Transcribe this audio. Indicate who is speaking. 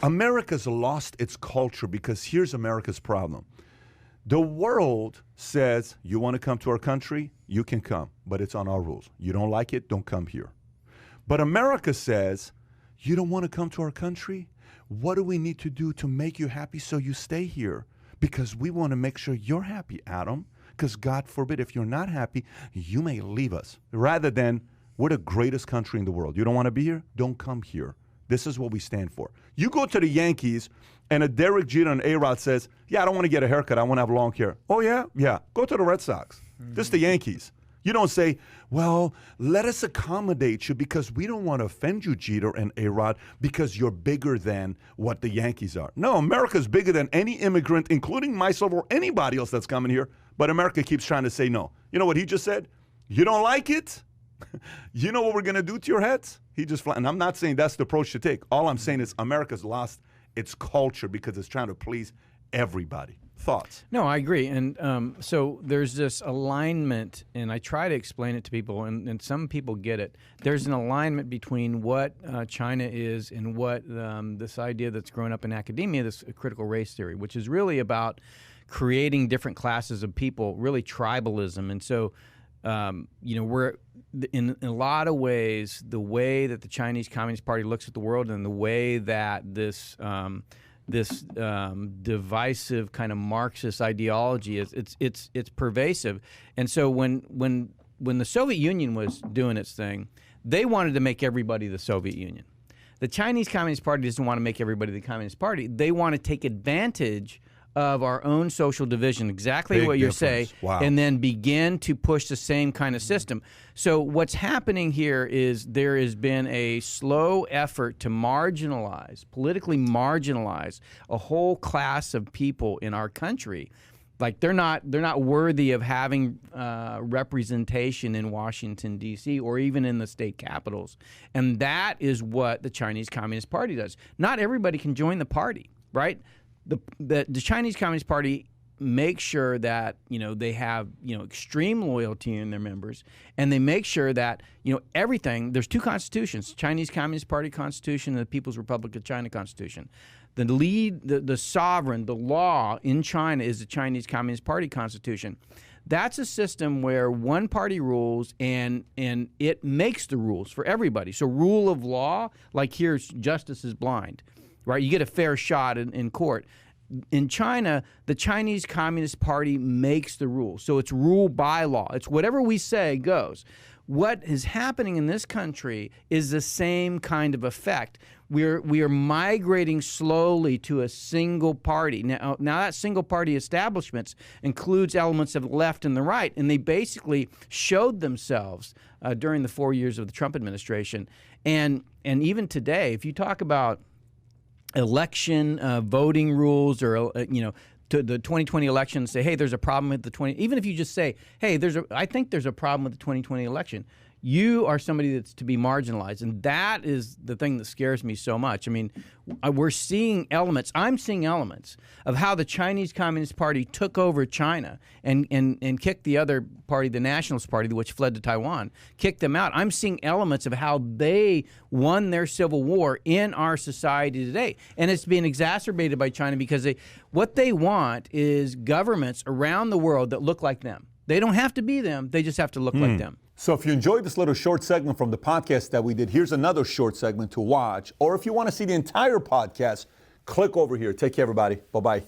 Speaker 1: America's lost its culture because here's America's problem. The world says, you want to come to our country? You can come, but it's on our rules. You don't like it? Don't come here. But America says, you don't want to come to our country? What do we need to do to make you happy so you stay here? Because we want to make sure you're happy, Adam. Because God forbid, if you're not happy, you may leave us. Rather than, we're the greatest country in the world. You don't want to be here? Don't come here. This is what we stand for. You go to the Yankees, and a Derek Jeter and A-Rod says, yeah, I don't want to get a haircut. I want to have long hair. Oh, yeah? Yeah. Go to the Red Sox. This is the Yankees. You don't say, well, let us accommodate you because we don't want to offend you, Jeter and A-Rod, because you're bigger than what the Yankees are. No, America's bigger than any immigrant, including myself or anybody else that's coming here. But America keeps trying to say no. You know what he just said? You don't like it? You know what we're going to do to your heads? He just and I'm not saying that's the approach to take. All I'm saying is America's lost its culture because it's trying to please everybody. Thoughts?
Speaker 2: No, I agree. And so there's this alignment, and I try to explain it to people, and some people get it. There's an alignment between what China is and what this idea that's grown up in academia, this critical race theory, which is really about creating different classes of people, really tribalism. And so, we're in a lot of ways, the way that the Chinese Communist Party looks at the world and the way that this divisive kind of Marxist ideology is, it's pervasive. And so when the Soviet Union was doing its thing, they wanted to make everybody the Soviet Union. The Chinese Communist Party doesn't want to make everybody the Communist Party. They want to take advantage of our own social division, exactly
Speaker 1: Big
Speaker 2: what you're
Speaker 1: difference.
Speaker 2: saying,
Speaker 1: Wow.
Speaker 2: and then begin to push the same kind of system. So what's happening here is there has been a slow effort to marginalize, politically marginalize, a whole class of people in our country. Like they're not worthy of having representation in Washington, D.C., or even in the state capitals. And that is what the Chinese Communist Party does. Not everybody can join the party, right? The Chinese Communist Party makes sure that they have extreme loyalty in their members, and they make sure that everything. There's two constitutions: Chinese Communist Party Constitution and the People's Republic of China Constitution. The sovereign, the law in China is the Chinese Communist Party Constitution. That's a system where one party rules and it makes the rules for everybody. So rule of law, like here's justice is blind. Right, you get a fair shot in court. In China, the Chinese Communist Party makes the rules. So it's rule by law. It's whatever we say goes. What is happening in this country is the same kind of effect. We are migrating slowly to a single party. Now that single party establishment includes elements of the left and the right, and they basically showed themselves during the 4 years of the Trump administration. And even today, if you talk about election voting rules, or to the 2020 election, say, hey, there's a problem with the 20. Even if you just say, hey, I think there's a problem with the 2020 election, you are somebody that's to be marginalized, and that is the thing that scares me so much. I mean, we're seeing elements. I'm seeing elements of how the Chinese Communist Party took over China and kicked the other party, the Nationalist Party, which fled to Taiwan, kicked them out. I'm seeing elements of how they won their civil war in our society today, and it's being exacerbated by China because what they want is governments around the world that look like them. They don't have to be them. They just have to look like them.
Speaker 1: So if you enjoyed this little short segment from the podcast that we did, here's another short segment to watch. Or if you want to see the entire podcast, click over here. Take care, everybody. Bye-bye.